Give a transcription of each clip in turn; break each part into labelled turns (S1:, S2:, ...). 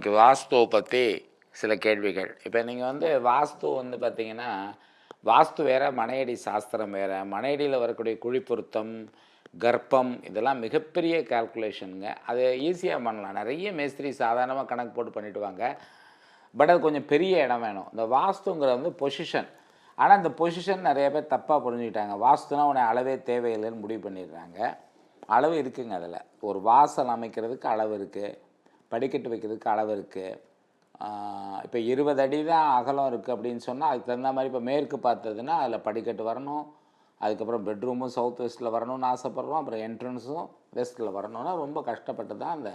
S1: இன்னைக்கு வாஸ்துவை பற்றி சில கேள்விகள். இப்போ நீங்கள் வாஸ்து பார்த்தீங்கன்னா, வாஸ்து வேறு, மனையடி சாஸ்திரம் வேறு. மனையடியில் வரக்கூடிய குழி பொருத்தம், கர்ப்பம் இதெல்லாம் மிகப்பெரிய கால்குலேஷனுங்க. அது ஈஸியாக பண்ணலாம். நிறைய மேஸ்திரி சாதாரணமாக கணக்கு போட்டு பண்ணிவிடுவாங்க. பட் அது கொஞ்சம் பெரிய இடம் வேணும். இந்த வாஸ்துங்கிறது பொசிஷன். ஆனால் இந்த பொசிஷன் நிறைய பேர் தப்பாக புரிஞ்சுக்கிட்டாங்க. வாஸ்துனா உன்னை அளவே தேவையில்லைன்னு முடிவு பண்ணிடுறாங்க. அளவு இருக்குங்க. அதில் ஒரு வாசல் அமைக்கிறதுக்கு அளவு இருக்குது, படிக்கட்டு வைக்கிறதுக்கு அளவு இருக்குது. இப்போ 20 அடி தான் அகலம் இருக்குது அப்படின்னு சொன்னால் அதுக்கு தகுந்த மாதிரி இப்போ மேற்கு பார்த்ததுன்னா அதில் படிக்கட்டு வரணும். அதுக்கப்புறம் பெட்ரூமும் சவுத் வெஸ்ட்டில் வரணும்னு ஆசைப்பட்றோம். அப்புறம் என்ட்ரன்ஸும் வெஸ்ட்டில் வரணும்னா ரொம்ப கஷ்டப்பட்டு தான் அந்த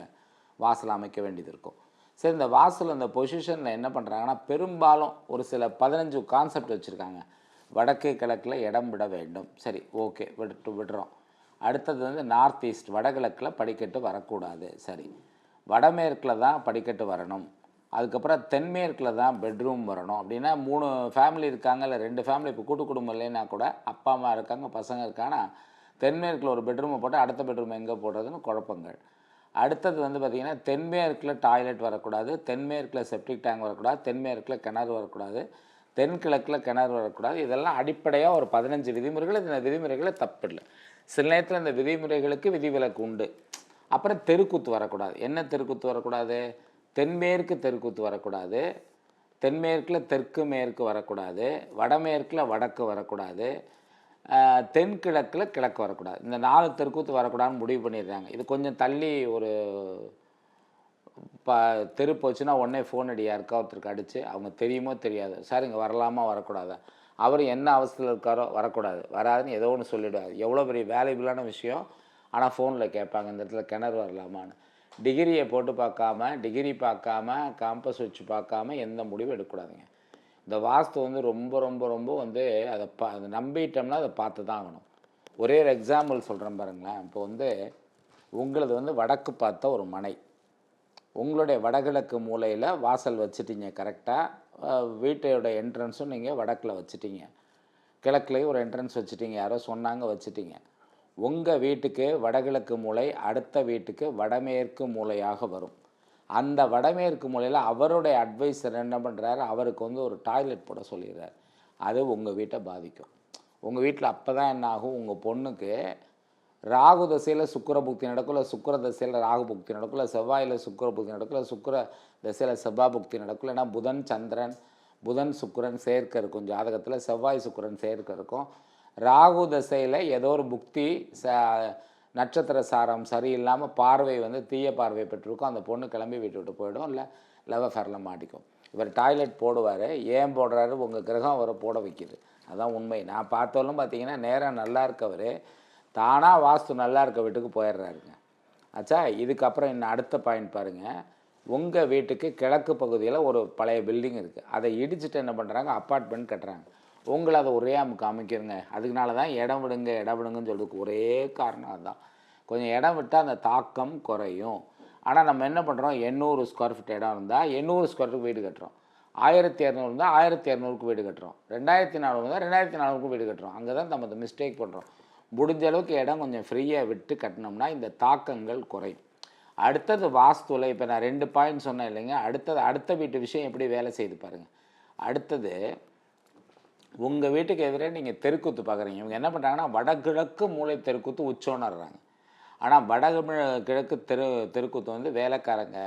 S1: வாசல் அமைக்க வேண்டியது இருக்கும். சரி, இந்த வாசல் அந்த பொசிஷனில் என்ன பண்ணுறாங்கன்னா, பெரும்பாலும் ஒரு சில 15 கான்செப்ட் வச்சுருக்காங்க. வடக்கு கிழக்கில் இடம் விட வேண்டும். சரி, ஓகே, விடுறோம். அடுத்தது நார்த் ஈஸ்ட், வடகிழக்கில் படிக்கட்டு வரக்கூடாது. சரி, வடமேற்கில் தான் படிக்கட்டு வரணும். அதுக்கப்புறம் தென்மேற்கில் தான் பெட்ரூம் வரணும். அப்படின்னா 3 ஃபேமிலி இருக்காங்க, இல்லை 2 ஃபேமிலி, இப்போ கூட்டு குடும்பம் இல்லைன்னா கூட அப்பா அம்மா இருக்காங்க, பசங்க இருக்காங்கன்னா தென்மேற்கில் ஒரு பெட்ரூமை போட்டு அடுத்த பெட்ரூம் எங்கே போடுறதுன்னு குழப்பங்கள். அடுத்தது பார்த்திங்கன்னா, தென்மேற்கில் டாய்லெட் வரக்கூடாது, தென்மேற்கில் செப்டிக் டேங்க் வரக்கூடாது, தென்மேற்கில் கிணறு வரக்கூடாது, தென்கிழக்கில் கிணறு வரக்கூடாது. இதெல்லாம் அடிப்படையாக ஒரு 15 விதிமுறைகள். இந்த விதிமுறைகளை தப்பில்லை. சில நேரத்தில் இந்த விதிமுறைகளுக்கு விதிவிலக்கு உண்டு. அப்புறம் தெருக்கூத்து வரக்கூடாது. என்ன தெருக்கூத்து வரக்கூடாது? தென்மேற்கு தெருக்கூத்து வரக்கூடாது, தென்மேற்கில் தெற்கு மேற்கு வரக்கூடாது, வடமேற்கில் வடக்கு வரக்கூடாது, தென்கிழக்கில் கிழக்கு வரக்கூடாது. இந்த 4 தெருக்கூத்து வரக்கூடாதுன்னு முடிவு பண்ணிடுறாங்க. இது கொஞ்சம் தள்ளி ஒரு தெரு போச்சுன்னா உடனே ஃபோன் அடி, யாருக்கா ஒருத்தருக்கு அடித்து அவங்க தெரியுமோ தெரியாது, சார் இங்கே வரலாமா வரக்கூடாதா, அவர் என்ன அவசரத்தில் இருக்காரோ வரக்கூடாது, வராதுன்னு ஏதோ ஒன்று சொல்லிவிடுவார். எவ்வளோ பெரிய வேல்யூபிளான விஷயம். ஆனால் ஃபோனில் கேட்பாங்க, இந்த இடத்துல கிணறு வரலாமான்னு. டிகிரியை போட்டு பார்க்காம, டிகிரி பார்க்காம, காம்பஸ் வச்சு பார்க்காம எந்த முடிவும் எடுக்கக்கூடாதுங்க. இந்த வாஸ்து ரொம்ப ரொம்ப ரொம்ப அதை நம்பிட்டோம்னா அதை பார்த்து தான் ஆகணும். ஒரே ஒரு எக்ஸாம்பிள் சொல்கிறேன் பாருங்களேன். இப்போ உங்களது வடக்கு பார்த்த ஒரு மனை. உங்களுடைய வடகிழக்கு மூலையில் வாசல் வச்சுட்டிங்க கரெக்டாக. வீட்டோட என்ட்ரன்ஸும் நீங்கள் வடக்கில் வச்சுட்டிங்க, கிழக்குலேயும் ஒரு என்ட்ரன்ஸ் வச்சுட்டிங்க, யாரோ சொன்னாங்க வச்சுட்டிங்க. உங்கள் வீட்டுக்கு வடகிழக்கு மூலை அடுத்த வீட்டுக்கு வடமேற்கு மூலையாக வரும். அந்த வடமேற்கு மூலையில் அவருடைய அட்வைஸர் என்ன பண்ணுறாரு, அவருக்கு ஒரு டாய்லெட் போட சொல்லிடுறாரு. அது உங்கள் வீட்டை பாதிக்கும். உங்கள் வீட்டில் அப்போ தான் என்ன ஆகும், உங்கள் பொண்ணுக்கு ராகு தசையில் சுக்கிர புக்தி நடக்கும், இல்லை சுக்கிர தசையில் ராகு புக்தி நடக்கும், இல்லை செவ்வாயில் சுக்கிர புக்தி நடக்கும், இல்லை சுக்கிர தசையில் செவ்வாய் புக்தி நடக்கும், இல்லைன்னா புதன் சந்திரன், புதன் சுக்கிரன் சேர்க்கை இருக்கும் ஜாதகத்தில், செவ்வாய் சுக்கிரன் சேர்க்கை இருக்கும். ராகு தசையில் ஏதோ ஒரு புக்தி நட்சத்திர சாரம் சரியில்லாமல் பார்வை தீய பார்வை பெற்றிருக்கும். அந்த பொண்ணு கிளம்பி வீட்டு விட்டு போயிடும், இல்லை லவ் அஃபேரில் மாட்டிக்கும். இவர் டாய்லெட் போடுவார். ஏன் போடுறாரு? உங்கள் கிரகம் அவரை போட வைக்கிது. அதுதான் உண்மை. நான் பார்த்தாலும் பார்த்தீங்கன்னா நேரம் நல்லா இருக்கவர் தானாக வாஸ்து நல்லா இருக்க வீட்டுக்கு போயிடுறாருங்க. ஆச்சா, இதுக்கப்புறம் இன்னும் அடுத்த பாயிண்ட் பாருங்கள். உங்கள் வீட்டுக்கு கிழக்கு பகுதியில் ஒரு பழைய பில்டிங் இருக்குது. அதை இடிச்சுட்டு என்ன பண்ணுறாங்க, அப்பார்ட்மெண்ட் கட்டுறாங்க. உங்களை அதை ஒரே அமுக்கு அமைக்கிறங்க. அதுக்குனால தான் இடம் விடுங்கன்னு சொல்றதுக்கு ஒரே காரணம் அதுதான். கொஞ்சம் இடம் விட்டால் அந்த தாக்கம் குறையும். ஆனால் நம்ம என்ன பண்ணுறோம், 800 ஸ்கொயர் ஃபீட் இடம் இருந்தால் 800 ஸ்கொயர் ஃபீட் வீடு கட்டுறோம். 1200 இருந்தால் 1200க்கு வீடு கட்டுறோம். 2400 இருந்தால் 2400க்கு வீடு கட்டுறோம். அங்கே தான் நம்ம மிஸ்டேக் பண்ணுறோம். முடிஞ்ச அளவுக்கு இடம் கொஞ்சம் ஃப்ரீயாக விட்டு கட்டினோம்னா இந்த தாக்கங்கள் குறையும். அடுத்தது வாஸ்துவில் இப்போ நான் 2 பாயிண்ட் சொன்னேன் இல்லைங்க. அடுத்த வீட்டு விஷயம் எப்படி வேலை செய்து பாருங்கள். அடுத்தது உங்கள் வீட்டுக்கு எதிரே நீங்கள் தெருக்கூத்து பார்க்குறீங்க. இவங்க என்ன பண்ணுறாங்கன்னா, வடகிழக்கு மூலை தெருக்கூத்து உச்சோன்னுறாங்க. ஆனால் கிழக்கு தெருக்கூத்து வேலைக்காரங்க,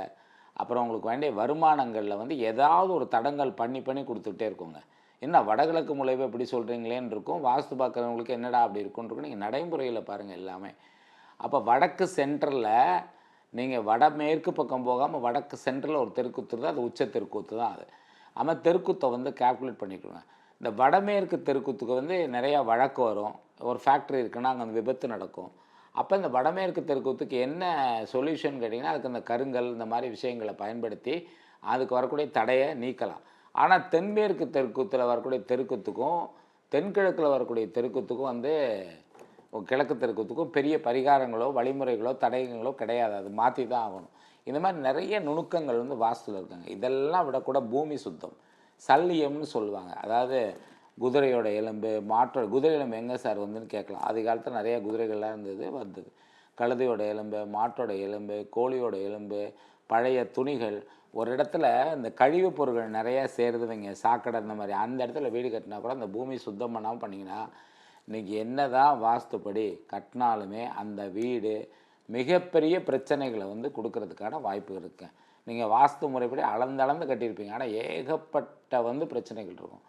S1: அப்புறம் உங்களுக்கு வேண்டிய வருமானங்களில் ஏதாவது ஒரு தடங்கள் பண்ணி கொடுத்துக்கிட்டே இருக்குங்க. என்ன வடகிழக்கு மூலைவை எப்படி சொல்கிறீங்களேன்னு இருக்கும். வாஸ்து பார்க்குறவங்களுக்கு என்னடா அப்படி இருக்குன்னு நீங்கள் நடைமுறையில் பாருங்கள் எல்லாமே. அப்போ வடக்கு சென்டரில் நீங்கள் வடமேற்கு பக்கம் போகாமல் வடக்கு சென்டரில் ஒரு தெருக்கூத்து தான், அது உச்ச தெருக்கூத்து தான். அது ஆமாம், தெருக்கூத்தை கால்குலேட் பண்ணிக்கோங்க. இந்த வடமேற்கு தெருக்கூத்துக்கு நிறையா வழக்கு வரும். ஒரு ஃபேக்ட்ரி இருக்குன்னா அங்கே விபத்து நடக்கும். அப்போ இந்த வடமேற்கு தெருக்கூத்துக்கு என்ன சொல்யூஷன் கேட்டிங்கன்னா, அதுக்கு இந்த கருங்கல் இந்த மாதிரி விஷயங்களை பயன்படுத்தி அதுக்கு வரக்கூடிய தடையை நீக்கலாம். ஆனால் தென்மேற்கு தெருக்கூத்தில் வரக்கூடிய தெருக்கூத்துக்கும் தென்கிழக்கில் வரக்கூடிய தெருக்கூத்துக்கும் கிழக்கு தெருக்கூத்துக்கும் பெரிய பரிகாரங்களோ வழிமுறைகளோ தடயங்களோ கிடையாது. அது மாற்றி தான் ஆகணும். இந்த மாதிரி நிறைய நுணுக்கங்கள் வாஸ்துவில் இருக்காங்க. இதெல்லாம் விடக்கூட பூமி சுத்தம், சல்லியம்னு சொல்லுவாங்க. அதாவது குதிரையோட எலும்பு, குதிரை எலும்பு எங்கே சார் கேட்கலாம். ஆதி காலத்தில் நிறைய குதிரைகள்லாம் வந்தது. கழுதையோட எலும்பு, மாட்டோட எலும்பு, கோழியோட எலும்பு, பழைய துணிகள், ஒரு இடத்துல இந்த கழிவுப் பொருட்கள் நிறையா சேருதுவங்க, சாக்கடை இந்த மாதிரி, அந்த இடத்துல வீடு கட்டினா கூட அந்த பூமி சுத்தம் பண்ணாமல் பண்ணிங்கன்னா இன்றைக்கி என்ன தான் வாஸ்துப்படி கட்டினாலுமே அந்த வீடு மிகப்பெரிய பிரச்சனைகளை வந்து கொடுக்கறதுக்கான வாய்ப்பு இருக்குது. நீங்கள் வாஸ்து முறைப்படி அளந்து கட்டியிருப்பீங்க, ஆனால் ஏகப்பட்ட வந்து பிரச்சனைகள் இருக்கும்.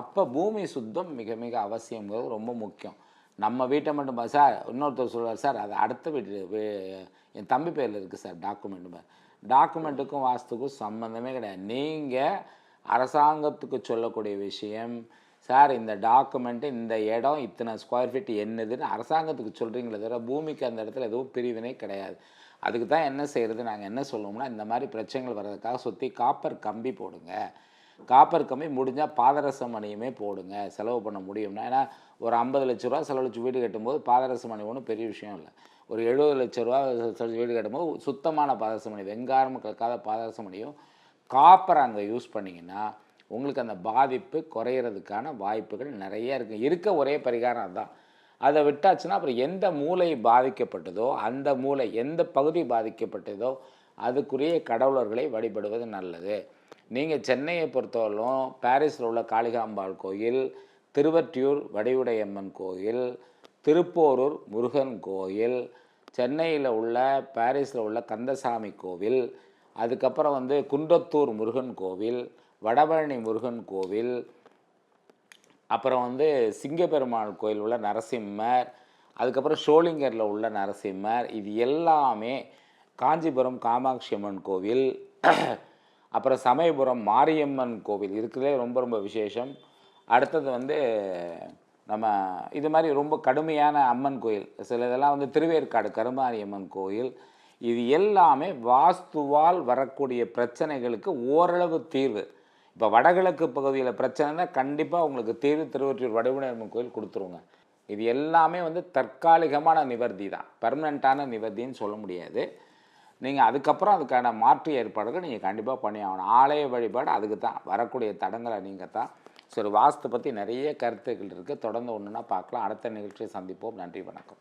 S1: அப்போ பூமி சுத்தம் மிக மிக அவசியங்கிறது ரொம்ப முக்கியம். நம்ம வீட்டை மட்டும் சார் இன்னொருத்தர் சொல்லுவார், சார் அது அடுத்த வீட்டு என் தம்பி பேரில் இருக்குது சார் டாக்குமெண்ட்டுக்கும் வாஸ்துக்கும் சம்மந்தமே கிடையாது. நீங்கள் அரசாங்கத்துக்கு சொல்லக்கூடிய விஷயம், சார் இந்த டாக்குமெண்ட்டு இந்த இடம் இத்தனை ஸ்கொயர் ஃபீட் என்னதுன்னு அரசாங்கத்துக்கு சொல்கிறீங்களே தவிர பூமிக்கு அந்த இடத்துல எதுவும் பிரிவினை கிடையாது. அதுக்கு தான் என்ன செய்கிறது, நாங்கள் என்ன சொல்லுவோம்னா, இந்த மாதிரி பிரச்சனைகள் வர்றதுக்காக சுற்றி காப்பர் கம்பி போடுங்க. காப்பர் கம்பி முடிஞ்சால் பாதரச மணியுமே போடுங்க, செலவு பண்ண முடியும்னா. ஏன்னா ஒரு 50 லட்ச ரூபா செலவழிச்சு வீடு கட்டும்போது பாதரச மணி ஒன்றும் பெரிய விஷயம் இல்லை. ஒரு 70 லட்ச ரூபா செலவழிச்சு வீடு கட்டும்போது சுத்தமான பாதரச மணி, வெங்காரம் கலக்காத பாதரச மணியும் காப்பர் அங்கே யூஸ் பண்ணிங்கன்னா உங்களுக்கு அந்த பாதிப்பு குறையிறதுக்கான வாய்ப்புகள் நிறைய இருக்குது. இருக்க ஒரே பரிகாரம் அதுதான். அதை விட்டாச்சுன்னா அப்புறம் எந்த மூளை பாதிக்கப்பட்டதோ, அந்த மூளை எந்த பகுதி பாதிக்கப்பட்டதோ அதுக்குரிய கடவுளர்களை வழிபடுவது நல்லது. நீங்கள் சென்னையை பொறுத்தவரையிலும் பாரிஸில் உள்ள காளிகாம்பாள் கோயில், திருவற்றியூர் வடிவுடையம்மன் கோயில், திருப்போரூர் முருகன் கோயில், சென்னையில் உள்ள பாரிஸில் உள்ள கந்தசாமி கோவில், அதுக்கப்புறம் வந்து குன்றத்தூர் முருகன் கோவில், வடபழனி முருகன் கோவில், அப்புறம் வந்து சிங்கப்பெருமாள் கோயில் உள்ள நரசிம்மர், அதுக்கப்புறம் ஷோலிங்கரில் உள்ள நரசிம்மர், இது எல்லாமே காஞ்சிபுரம் காமாட்சி அம்மன் கோவில், அப்புறம் சமயபுரம் மாரியம்மன் கோவில் இருக்கிறதே ரொம்ப ரொம்ப விசேஷம். அடுத்தது வந்து நம்ம இது மாதிரி ரொம்ப கடுமையான அம்மன் கோயில், சில இதெல்லாம் வந்து திருவேற்காடு கருமாரியம்மன் கோயில், இது எல்லாமே வாஸ்துவால் வரக்கூடிய பிரச்சனைகளுக்கு ஓரளவு தீர்வு. இப்போ வடகிழக்கு பகுதியில் பிரச்சனைனா கண்டிப்பாக உங்களுக்கு தீர்வு திருவொற்றியூர் வடிவுடையம்மன் கோயில் கொடுத்துருவோங்க. இது எல்லாமே வந்து தற்காலிகமான நிவர்த்தி தான், பெர்மனண்ட்டான நிவர்த்தின்னு சொல்ல முடியாது. நீங்கள் அதுக்கப்புறம் அதுக்கான மாற்று ஏற்பாடுகள் நீங்கள் கண்டிப்பாக பண்ணி ஆகணும். ஆலய வழிபாடு அதுக்கு தான், வரக்கூடிய தடங்களை நீங்கள் தான். சரி, வாஸ்து பற்றி நிறைய கருத்துக்கள் இருக்குது, தொடர்ந்து ஒன்றுனா பார்க்கலாம். அடுத்த நிகழ்ச்சியை சந்திப்போம். நன்றி, வணக்கம்.